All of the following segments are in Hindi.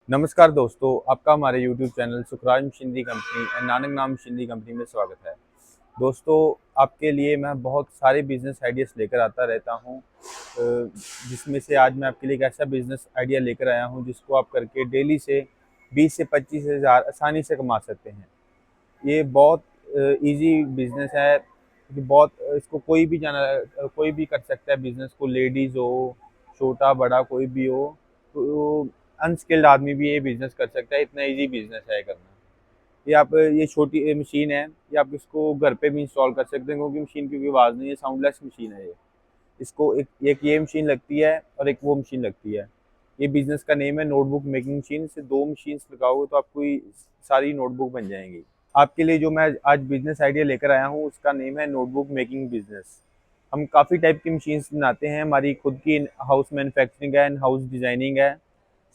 नमस्कार दोस्तों, आपका हमारे YouTube channel Sukhraj machinery company and Nanak नाम मशीनरी कंपनी में स्वागत है। दोस्तों, आपके लिए मैं बहुत सारे बिजनेस आइडियाज़ लेकर आता रहता हूँ, जिसमें से आज मैं आपके लिए एक ऐसा बिजनेस आइडिया लेकर आया हूँ जिसको आप करके डेली से 20 से 25 हज़ार आसानी से कमा सकते हैं। ये बहुत ईज़ी बिजनेस है, कि बहुत इसको कोई भी कर सकता है बिजनेस को, लेडीज़ हो, छोटा बड़ा कोई भी हो, तो अनस्किल्ड आदमी भी ये बिजनेस कर सकता है। इतना इजी बिजनेस है करना। ये छोटी मशीन है, ये आप इसको घर पे भी इंस्टॉल कर सकते हैं, क्योंकि मशीन की कोई आवाज़ नहीं है, साउंडलेस मशीन है ये। इसको एक एक ये मशीन लगती है और एक वो मशीन लगती है। ये बिजनेस का नेम है नोटबुक मेकिंग मशीन। से दो मशीन्स लगाओगे तो आपको ये सारी नोटबुक बन जाएंगी। आपके लिए जो मैं आज बिजनेस आइडिया लेकर आया हूँ उसका नेम है नोटबुक मेकिंग बिजनेस। हम काफ़ी टाइप की मशीन्स बनाते हैं, हमारी खुद की इन हाउस मैन्युफैक्चरिंग है, इन हाउस डिज़ाइनिंग है।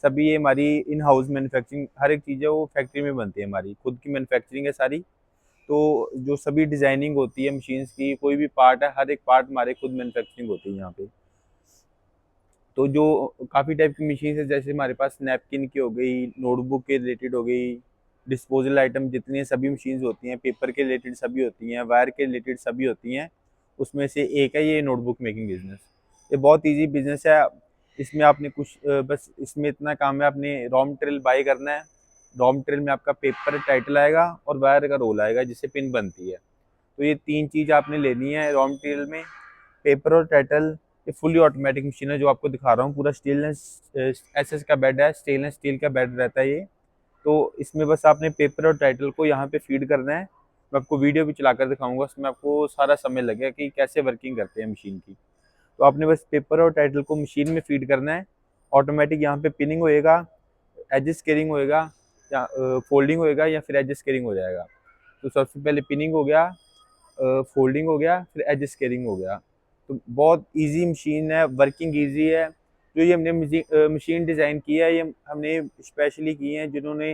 सभी ये हमारी इन हाउस मैन्युफैक्चरिंग, हर एक चीज़ है वो फैक्ट्री में बनती है, हमारी खुद की मैन्युफैक्चरिंग है सारी। तो जो सभी डिज़ाइनिंग होती है मशीन्स की, कोई भी पार्ट है, हर एक पार्ट हमारे खुद मैन्युफैक्चरिंग होती है यहाँ पे। तो जो काफ़ी टाइप की मशीन है, जैसे हमारे पास नैपकिन की हो गई, नोटबुक के रिलेटेड हो गई, डिस्पोजल आइटम जितनी सभी मशीन्स होती हैं, पेपर के रिलेटेड सभी होती हैं, वायर के रिलेटेड सभी होती हैं। उसमें से एक है ये नोटबुक मेकिंग बिजनेस। ये बहुत ईजी बिजनेस है। इसमें आपने बस इसमें इतना काम है, आपने रॉ मटेरियल बाय करना है। रॉ मटेरियल में आपका पेपर टाइटल आएगा और वायर का रोल आएगा जिससे पिन बनती है। तो ये तीन चीज़ आपने लेनी है रॉ मटेरियल में, पेपर और टाइटल। ये फुली ऑटोमेटिक मशीन है जो आपको दिखा रहा हूँ, पूरा स्टेनलेस एसएस का बेड है, स्टेनलेस स्टील का बेड रहता है ये। तो इसमें बस आपने पेपर और टाइटल को यहाँ पे फीड करना है। मैं आपको वीडियो भी चलाकर दिखाऊंगा, उसमें आपको सारा समय लगेगा कि कैसे वर्किंग करते हैं मशीन की। तो आपने बस पेपर और टाइटल को मशीन में फीड करना है। ऑटोमेटिक यहाँ पे पिनिंग होएगा, एज स्केलिंग होएगा, या फोल्डिंग होएगा, या फिर एज स्केलिंग हो जाएगा। तो सबसे पहले पिनिंग हो गया, फोल्डिंग हो गया, फिर एज स्केलिंग हो गया। तो बहुत इजी मशीन है, वर्किंग इजी है। जो ये हमने मशीन डिज़ाइन की है, ये हमने स्पेशली की है जिन्होंने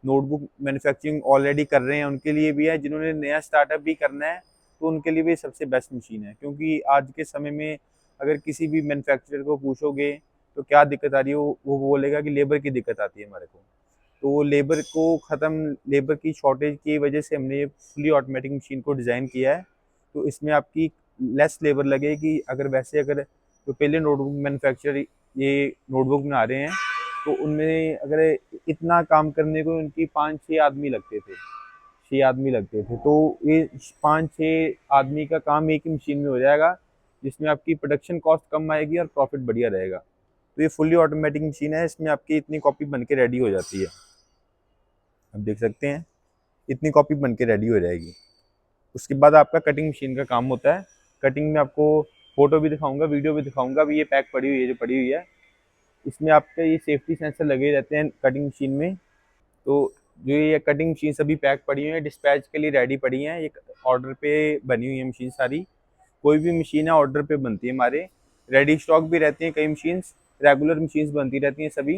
नोटबुक मैन्युफैक्चरिंग ऑलरेडी कर रहे हैं उनके लिए भी है, जिन्होंने नया स्टार्टअप भी करना है तो उनके लिए भी सबसे बेस्ट मशीन है। क्योंकि आज के समय में अगर किसी भी मैन्युफैक्चरर को पूछोगे तो क्या दिक्कत आ रही है, वो बोलेगा कि लेबर की दिक्कत आती है हमारे को। तो लेबर की शॉर्टेज की वजह से हमने ये फुली ऑटोमेटिक मशीन को डिज़ाइन किया है। तो इसमें आपकी लेस लेबर लगेगी। अगर जो पहले नोटबुक मैन्युफैक्चरर ये नोटबुक बना रहे हैं, तो उनमें अगर इतना काम करने को उनकी 5-6 आदमी लगते थे, 6 आदमी लगते थे। तो ये 5-6 आदमी का काम एक ही मशीन में हो जाएगा, जिसमें आपकी प्रोडक्शन कॉस्ट कम आएगी और प्रॉफिट बढ़िया रहेगा। तो ये फुली ऑटोमेटिक मशीन है, इसमें आपकी इतनी कॉपी बन के रेडी हो जाती है। आप देख सकते हैं, इतनी कॉपी बन के रेडी हो जाएगी। उसके बाद आपका कटिंग मशीन का काम होता है। कटिंग में आपको फोटो भी दिखाऊंगा, वीडियो भी दिखाऊंगा। अभी ये पैक पड़ी हुई है, जो पड़ी हुई है, इसमें आपके ये सेफ्टी सेंसर लगे रहते हैं कटिंग मशीन में। तो जो ये कटिंग मशीन सभी पैक पड़ी हुई है, डिस्पैच के लिए रेडी पड़ी हैं। एक ऑर्डर पे बनी हुई है मशीन सारी। कोई भी मशीन है ऑर्डर पे बनती है हमारे। रेडी स्टॉक भी रहती हैं कई मशीन्स, रेगुलर मशीन्स बनती रहती हैं सभी।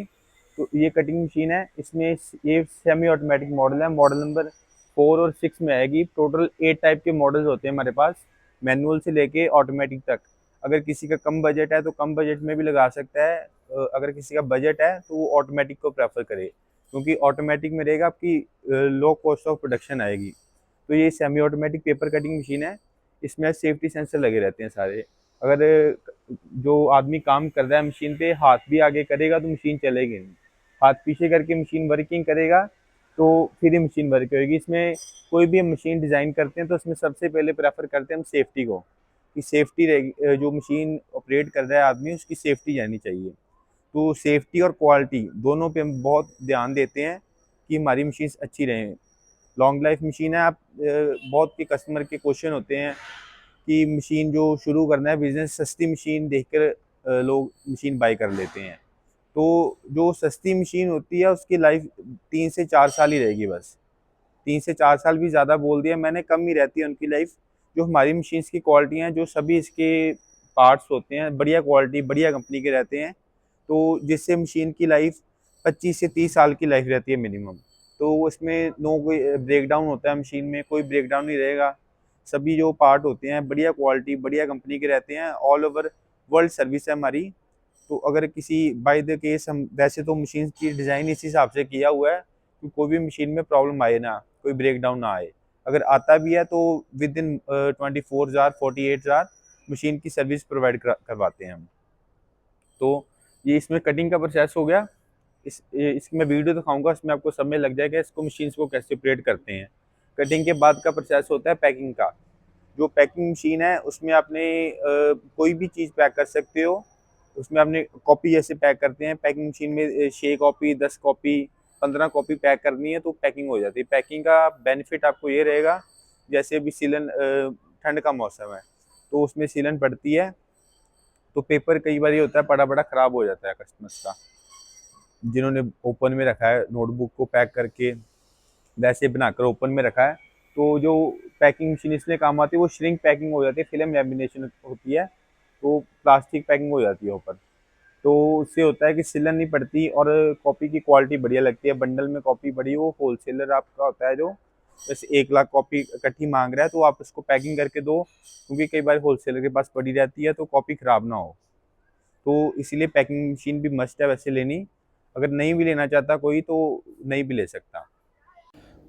तो ये कटिंग मशीन है, इसमें ये सेमी ऑटोमेटिक मॉडल है, मॉडल नंबर 4 और 6 में आएगी। टोटल 8 टाइप के मॉडल्स होते हैं हमारे पास, मैनुअल से लेके ऑटोमेटिक तक। अगर किसी का कम बजट है तो कम बजट में भी लगा सकता है। अगर किसी का बजट है तो वो ऑटोमेटिक को प्रेफर करे, क्योंकि ऑटोमेटिक में रहेगा आपकी लो कॉस्ट ऑफ प्रोडक्शन आएगी। तो ये semi automatic paper cutting machine है। इसमें सेफ्टी सेंसर लगे रहते हैं सारे। अगर जो आदमी काम कर रहा है मशीन पे हाथ भी आगे करेगा तो मशीन चलेगी नहीं। हाथ पीछे करके मशीन वर्किंग करेगा तो फिर ही मशीन वर्क होगी। इसमें कोई भी हम मशीन डिज़ाइन करते हैं तो उसमें सबसे पहले प्रेफर करते हैं हम सेफ्टी को, कि सेफ्टी रहेगी। जो मशीन ऑपरेट कर रहा है आदमी, उसकी सेफ्टी रहनी चाहिए। तो सेफ्टी और क्वालिटी दोनों पे हम बहुत ध्यान देते हैं कि हमारी मशीन अच्छी रहें। लॉन्ग लाइफ मशीन है। बहुत के कस्टमर के क्वेश्चन होते हैं कि मशीन जो शुरू करना है बिजनेस, सस्ती मशीन देखकर लोग मशीन बाय कर लेते हैं। तो जो सस्ती मशीन होती है उसकी लाइफ 3 से 4 साल ही रहेगी बस। 3 से 4 साल भी ज़्यादा बोल दिया मैंने, कम ही रहती है उनकी लाइफ। जो हमारी मशीन्स की क्वालिटी हैं, जो सभी इसके पार्ट्स होते हैं, बढ़िया क्वालिटी बढ़िया कंपनी के रहते हैं। तो जिससे मशीन की लाइफ 25 से 30 साल की लाइफ रहती है मिनिमम। तो उसमें नो कोई ब्रेकडाउन होता है मशीन में, कोई ब्रेकडाउन नहीं रहेगा। सभी जो पार्ट होते हैं बढ़िया क्वालिटी बढ़िया कंपनी के रहते हैं। ऑल ओवर वर्ल्ड सर्विस है हमारी। तो अगर किसी बाय द केस हम वैसे तो मशीन की डिज़ाइन इस हिसाब से किया हुआ है कि कोई भी मशीन में प्रॉब्लम आए ना, कोई ब्रेक डाउन ना आए। अगर आता भी है तो within 24 hour 48 hour machine की सर्विस प्रोवाइड करवाते हैं हम। तो ये इसमें कटिंग का प्रोसेस हो गया। इसकी मैं वीडियो दिखाऊंगा, इसमें आपको समझ लग जाएगा इसको मशीन्स को कैसे ऑपरेट करते हैं। कटिंग के बाद का प्रोसेस होता है पैकिंग का। जो पैकिंग मशीन है उसमें आपने कोई भी चीज़ पैक कर सकते हो। उसमें आपने कॉपी जैसे पैक करते हैं पैकिंग मशीन में 6 कॉपी 10 कॉपी 15 कॉपी पैक करनी है तो पैकिंग हो जाती है। पैकिंग का बेनिफिट आपको ये रहेगा, जैसे अभी सीलन ठंड का मौसम है तो उसमें सीलन पड़ती है तो पेपर कई बार ये होता है बड़ा बड़ा ख़राब हो जाता है कस्टमर्स का, जिन्होंने ओपन में रखा है नोटबुक को पैक करके वैसे बनाकर ओपन में रखा है। तो जो पैकिंग मशीन इसलिए काम आती है वो श्रिंक पैकिंग हो जाती है, फिल्म लैमिनेशन होती है तो प्लास्टिक पैकिंग हो जाती है ऊपर। तो उससे होता है कि सिलन नहीं पड़ती और कॉपी की क्वालिटी बढ़िया लगती है। बंडल में कॉपी बड़ी वो होलसेलर आपका होता है जो जैसे 1 लाख कॉपी इकट्ठी मांग रहा है तो आप उसको पैकिंग करके दो, क्योंकि कई बार होलसेलर के पास पड़ी रहती है तो कॉपी ख़राब ना हो। तो इसीलिए पैकिंग मशीन भी मस्ट है वैसे लेनी। अगर नहीं भी लेना चाहता कोई तो नहीं भी ले सकता।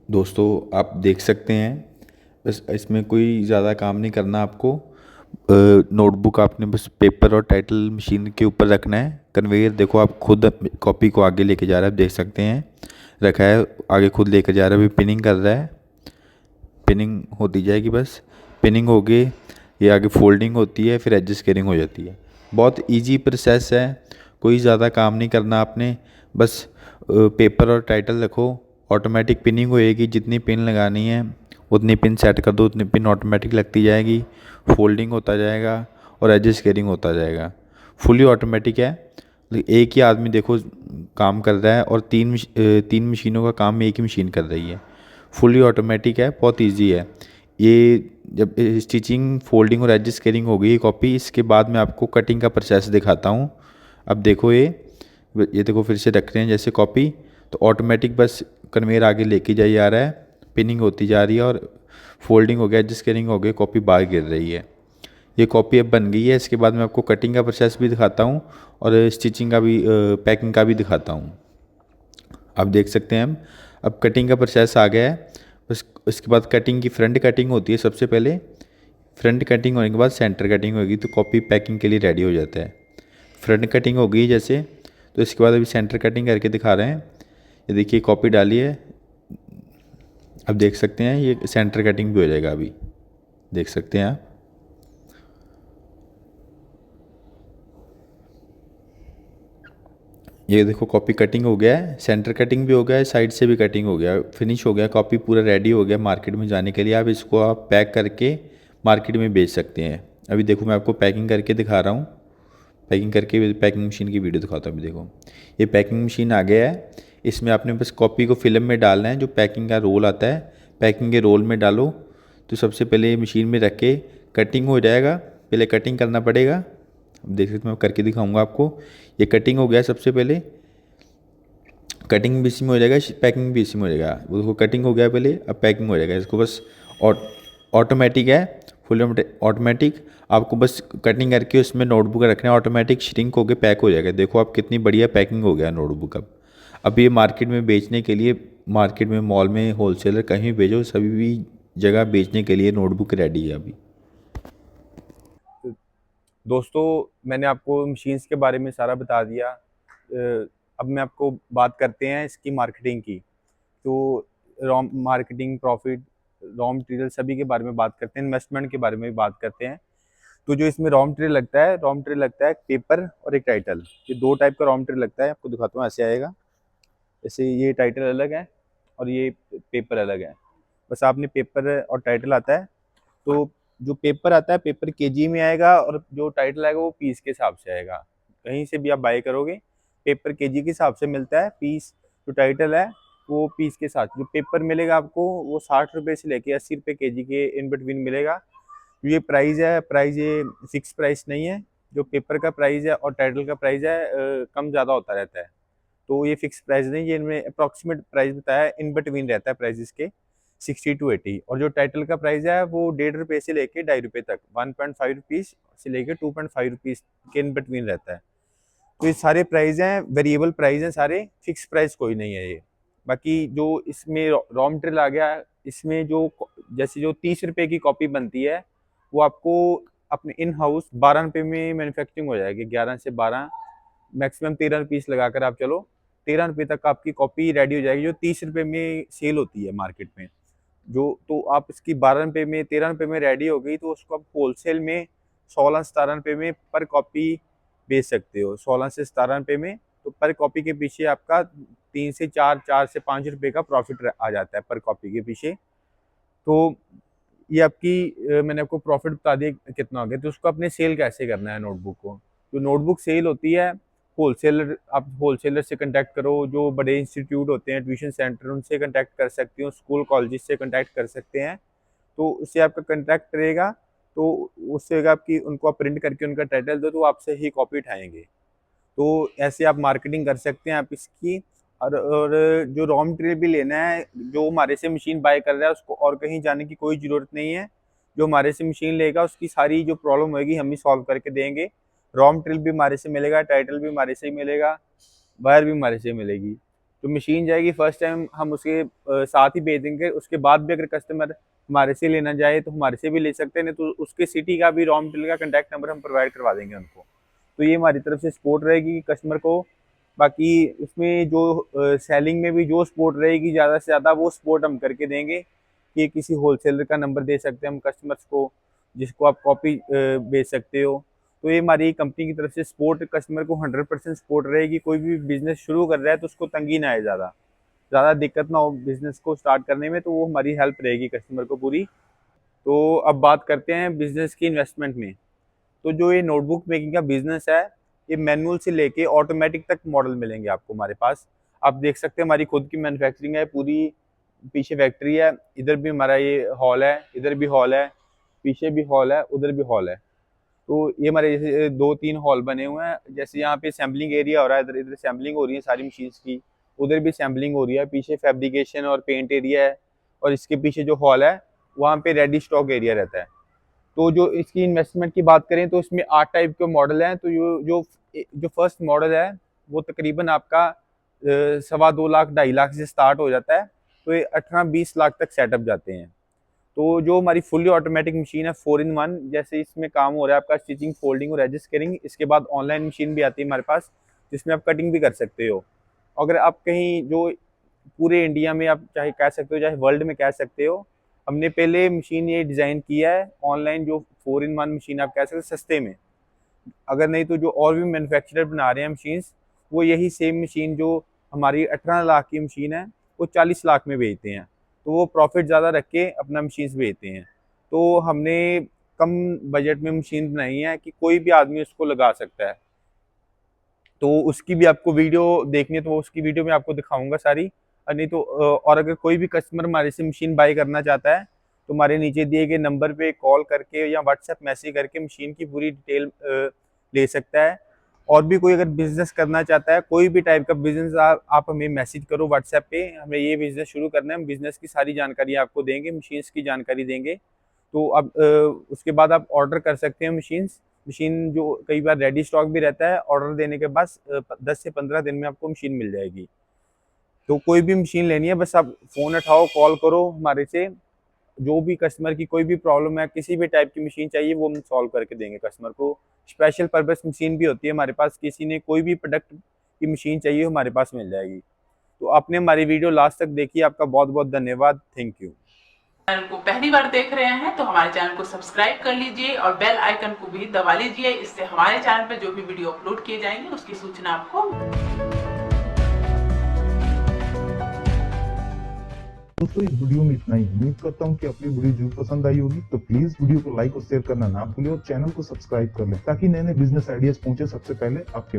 दोस्तों आप देख सकते हैं, बस इसमें कोई ज़्यादा काम नहीं करना आपको। नोटबुक आपने बस पेपर और टाइटल मशीन के ऊपर रखना है। कन्वेयर देखो आप खुद कॉपी को आगे लेके जा रहा है, आप देख सकते हैं रखा है आगे खुद लेकर जा रहा है। अभी पिनिंग कर रहा है, पिनिंग होती जाएगी। बस पिनिंग हो गई, ये आगे फोल्डिंग होती है, फिर एडजस्ट केयरिंग हो जाती है। बहुत इजी प्रोसेस है, कोई ज़्यादा काम नहीं करना आपने। बस पेपर और टाइटल रखो, ऑटोमेटिक पिनिंग होएगी। जितनी पिन लगानी है उतनी पिन सेट कर दो, उतनी पिन ऑटोमेटिक लगती जाएगी। फोल्डिंग होता जाएगा और एडजस्ट केयरिंग होता जाएगा। फुली ऑटोमेटिक है। एक ही आदमी देखो काम कर रहा है और तीन मशीनों का काम एक ही मशीन कर रही है। फुली ऑटोमेटिक है, बहुत इजी है ये। जब स्टिचिंग फोल्डिंग और एडजस्ट केयरिंग हो गई कॉपी, इसके बाद मैं आपको कटिंग का प्रोसेस दिखाता हूँ। अब देखो ये देखो फिर से रख रहे हैं जैसे कॉपी, तो ऑटोमेटिक बस कन्वेयर आगे लेके जाई जा रहा है, पिनिंग होती जा रही है और फोल्डिंग हो गया, एडजस्ट केयरिंग हो गई, कॉपी बाहर गिर रही है। ये कॉपी अब बन गई है। इसके बाद मैं आपको कटिंग का प्रोसेस भी दिखाता हूँ और स्टिचिंग का भी पैकिंग का भी दिखाता हूँ। आप देख सकते हैं हम अब कटिंग का प्रोसेस आ गया है। बस इसके बाद कटिंग की फ्रंट कटिंग होती है सबसे पहले। फ्रंट कटिंग होने के बाद सेंटर कटिंग होगी तो कॉपी पैकिंग के लिए रेडी हो जाता है। फ्रंट कटिंग हो गई जैसे, तो इसके बाद अभी सेंटर कटिंग करके दिखा रहे हैं। ये देखिए कॉपी डाली है, अब देख सकते हैं ये सेंटर कटिंग भी हो जाएगा। अभी देख सकते हैं आप, ये देखो कॉपी कटिंग हो गया है, सेंटर कटिंग भी हो गया है, साइड से भी कटिंग हो गया, फिनिश हो गया, कॉपी पूरा रेडी हो गया मार्केट में जाने के लिए। आप इसको आप पैक करके मार्केट में बेच सकते हैं। अभी देखो मैं आपको पैकिंग करके दिखा रहा हूँ। पैकिंग करके पैकिंग मशीन की वीडियो दिखाता हूँ। अभी देखो ये पैकिंग मशीन आ गया है। इसमें आपने बस कॉपी को फिल्म में डालना है, जो पैकिंग का रोल आता है पैकिंग के रोल में डालो। तो सबसे पहले ये मशीन में रख के कटिंग हो जाएगा, पहले कटिंग करना पड़ेगा। अब देख सकते मैं करके दिखाऊंगा आपको। ये कटिंग हो गया सबसे पहले, कटिंग भी इसी में हो जाएगा, पैकिंग भी इसी में हो जाएगा। वो देखो कटिंग हो गया पहले, अब पैकिंग हो जाएगा। इसको बस ऑटोमेटिक है, फुल ऑटोमेटिक। आपको बस कटिंग करके उसमें नोटबुक रखना है, ऑटोमेटिक श्रिंक होकर पैक हो जाएगा। देखो आप कितनी बढ़िया पैकिंग हो गया नोटबुक। अब ये मार्केट में बेचने के लिए, मार्केट में मॉल में होलसेलर कहीं भी भेजो, सभी भी जगह बेचने के लिए नोटबुक रेडी है अभी। दोस्तों मैंने आपको मशीन्स के बारे में सारा बता दिया। अब मैं आपको बात करते हैं इसकी मार्केटिंग की। तो raw marketing, profit, raw material सभी के बारे में बात करते हैं, इन्वेस्टमेंट के बारे में भी बात करते हैं। तो जो इसमें रॉ मटेरियल लगता है, रॉ मटेरियल लगता है एक पेपर और एक टाइटल। ये दो टाइप का रॉ मटेरियल लगता है, आपको दिखाता हूँ। ऐसे आएगा, जैसे ये टाइटल अलग है और ये पेपर अलग है। बस आपने पेपर और टाइटल आता है, तो जो पेपर आता है पेपर केजी में आएगा और जो टाइटल आएगा वो पीस के हिसाब से आएगा। कहीं से भी आप बाय करोगे पेपर केजी के हिसाब से मिलता है, पीस जो टाइटल है वो पीस के साथ। जो पेपर मिलेगा आपको वो 60 रुपये से लेके 80 रुपये केजी के इन बिटवीन मिलेगा। तो ये प्राइस है, प्राइस ये फिक्स प्राइस नहीं है। जो पेपर का प्राइस है और टाइटल का प्राइस है कम ज़्यादा होता रहता है। तो ये फिक्स प्राइस नहीं, ये इनमें अप्रॉक्सीमेट प्राइस बताया है, इन बिटवीन रहता है प्राइस इसके 60 to 80। और जो टाइटल का प्राइस है वो 1.5 रुपये से लेके 2.5 रुपये तक, 1.5 रुपीज़ से लेके 2.5 रुपीज़ के इन बिटवीन रहता है। तो ये सारे प्राइस हैं, वेरिएबल प्राइस हैं सारे, फिक्स प्राइस कोई नहीं है ये। बाकी जो इसमें रॉ मटेरियल आ गया, इसमें जो जैसे जो 30 रुपए की कॉपी बनती है वो आपको अपने इन हाउस 12 रुपए में मैन्युफैक्चरिंग हो जाएगी। 11 से 12, मैक्सिमम 13 पीस लगाकर आप चलो, 13 रुपए तक आपकी कॉपी रेडी हो जाएगी, जो 30 रुपए में सेल होती है मार्केट में। जो तो आप इसकी 12 रुपए में, 13 रुपए में रेडी हो गई, तो उसको आप होलसेल में 16-17 रुपए में पर कॉपी बेच सकते हो। 16 से 17 रुपए में, तो पर कॉपी के पीछे आपका 3 से 4, 4 से 5 रुपए का प्रॉफिट आ जाता है पर कॉपी के पीछे। तो ये आपकी मैंने आपको प्रॉफिट बता दिया कितना हो गया। तो उसको अपने सेल कैसे करना है नोटबुक को। जो नोटबुक सेल होती है, होलसेलर, आप होलसेलर से कांटेक्ट करो, जो बड़े इंस्टीट्यूट होते हैं, ट्यूशन सेंटर, उनसे कांटेक्ट कर सकते हो, स्कूल कॉलेज से कांटेक्ट कर सकते हैं। तो उससे आपका कांटेक्ट रहेगा, तो उससे होगा आपकी, उनको आप प्रिंट करके उनका टाइटल दो, तो वो आपसे ही कॉपी उठाएंगे। तो ऐसे आप मार्केटिंग कर सकते हैं आप इसकी। और जो रॉ मटेरियल भी लेना है, जो हमारे से मशीन बाय कर रहा है, उसको और कहीं जाने की कोई ज़रूरत नहीं है। जो हमारे से मशीन लेगा, उसकी सारी जो प्रॉब्लम होगी हम ही सॉल्व करके देंगे। रॉ मटेरियल भी हमारे से मिलेगा, टाइटल भी हमारे से ही मिलेगा, वायर भी हमारे से मिलेगी। तो मशीन जाएगी, फर्स्ट टाइम हम उसके साथ ही भेज देंगे। उसके बाद भी अगर कस्टमर हमारे से लेना चाहे तो हमारे से भी ले सकते हैं, नहीं तो उसके सिटी का भी रॉ मटेरियल का कॉन्टैक्ट नंबर हम प्रोवाइड करवा देंगे उनको। तो ये हमारी तरफ से सपोर्ट रहेगी कस्टमर को। बाकी इसमें जो सेलिंग में भी जो सपोर्ट रहेगी ज़्यादा से ज़्यादा, वो सपोर्ट हम करके देंगे कि किसी होलसेलर का नंबर दे सकते हैं हम कस्टमर्स को, जिसको आप कॉपी बेच सकते हो। तो ये हमारी कंपनी की तरफ से सपोर्ट, कस्टमर को 100% सपोर्ट रहेगी। कोई भी बिजनेस शुरू कर रहा है तो उसको तंगी ना आए, ज़्यादा दिक्कत ना हो बिजनेस को स्टार्ट करने में, तो वो हमारी हेल्प रहेगी कस्टमर को पूरी। तो अब बात करते हैं बिजनेस की इन्वेस्टमेंट में। तो जो ये नोटबुक मेकिंग का बिजनेस है, ये मैनुअल से लेके ऑटोमेटिक तक मॉडल मिलेंगे आपको हमारे पास। आप देख सकते हैं हमारी खुद की मैन्युफैक्चरिंग है पूरी, पीछे फैक्ट्री है, इधर भी हमारा ये हॉल है, इधर भी हॉल है, पीछे भी हॉल है, उधर भी हॉल है। तो ये हमारे जैसे 2-3 हॉल बने हुए हैं। जैसे यहाँ पे सैम्पलिंग एरिया हो रहा है, इधर इधर सैम्पलिंग हो रही है सारी मशीन्स की, उधर भी सैम्पलिंग हो रही है, पीछे फैब्रिकेशन और पेंट एरिया है, और इसके पीछे जो हॉल है वहाँ पे रेडी स्टॉक एरिया रहता है। तो जो इसकी इन्वेस्टमेंट की बात करें तो इसमें 8 टाइप के मॉडल हैं। तो जो फर्स्ट मॉडल है वो तकरीबन आपका 2.25 लाख 2.5 लाख से स्टार्ट हो जाता है। तो ये 18-20 लाख तक सेटअप जाते हैं। तो जो हमारी फुल्ली ऑटोमेटिक मशीन है 4-in-1, जैसे इसमें काम हो रहा है आपका स्टिचिंग, फोल्डिंग और एडजस्ट कटिंग। इसके बाद ऑनलाइन मशीन भी आती है हमारे पास, जिसमें आप कटिंग भी कर सकते हो। अगर आप कहीं जो पूरे इंडिया में आप चाहे कह सकते हो, चाहे वर्ल्ड में कह सकते हो, हमने पहले मशीन ये डिज़ाइन किया है ऑनलाइन, जो 4-in-1 मशीन आप कह सकते हो सस्ते में। अगर नहीं तो जो और भी मैन्युफैक्चरर बना रहे हैं मशीन्स, वो यही सेम मशीन जो हमारी 18 लाख की मशीन है, वो 40 लाख में बेचते हैं। तो वो प्रॉफिट ज़्यादा रख के अपना मशीन्स बेचते हैं। तो हमने कम बजट में मशीन बनाई है कि कोई भी आदमी उसको लगा सकता है। तो उसकी भी आपको वीडियो देखनी है तो उसकी वीडियो में आपको दिखाऊंगा सारी। और नहीं तो और अगर कोई भी कस्टमर हमारे से मशीन बाय करना चाहता है, तो हमारे नीचे दिए गए नंबर पे कॉल करके या व्हाट्सएप मैसेज करके मशीन की पूरी डिटेल ले सकता है। और भी कोई अगर बिजनेस करना चाहता है, कोई भी टाइप का बिजनेस, आप हमें मैसेज करो व्हाट्सएप पे, हमें ये बिजनेस शुरू करना है, हम बिजनेस की सारी जानकारी आपको देंगे, मशीन्स की जानकारी देंगे। तो अब उसके बाद आप ऑर्डर कर सकते हैं मशीन जो कई बार रेडी स्टॉक भी रहता है। ऑर्डर देने के बाद 10 से 15 दिन में आपको मशीन मिल जाएगी। तो कोई भी मशीन लेनी है, बस आप फ़ोन उठाओ, कॉल करो हमारे से। जो भी कस्टमर की कोई भी प्रॉब्लम है, किसी भी टाइप की मशीन चाहिए, वो हम सॉल्व करके देंगे कस्टमर को। स्पेशल पर्पस मशीन भी होती है हमारे पास, किसी ने कोई भी प्रोडक्ट की मशीन चाहिए हमारे पास मिल जाएगी। तो आपने हमारी वीडियो लास्ट तक देखी, आपका बहुत बहुत धन्यवाद। Thank you. चैनल को पहली बार देख रहे हैं तो हमारे चैनल को सब्सक्राइब कर लीजिए और बेल आइकन को भी दबा लीजिए। इससे हमारे चैनल पर जो भी वीडियो अपलोड किए जाएंगे उसकी सूचना आपको। दोस्तों इस वीडियो में इतना ही। उम्मीद करता हूँ कि आपको वीडियो जरूर पसंद आई होगी। तो प्लीज वीडियो को लाइक और शेयर करना ना भूलें और चैनल को सब्सक्राइब कर लें, ताकि नए नए बिजनेस आइडियाज पहुंचे सबसे पहले आपके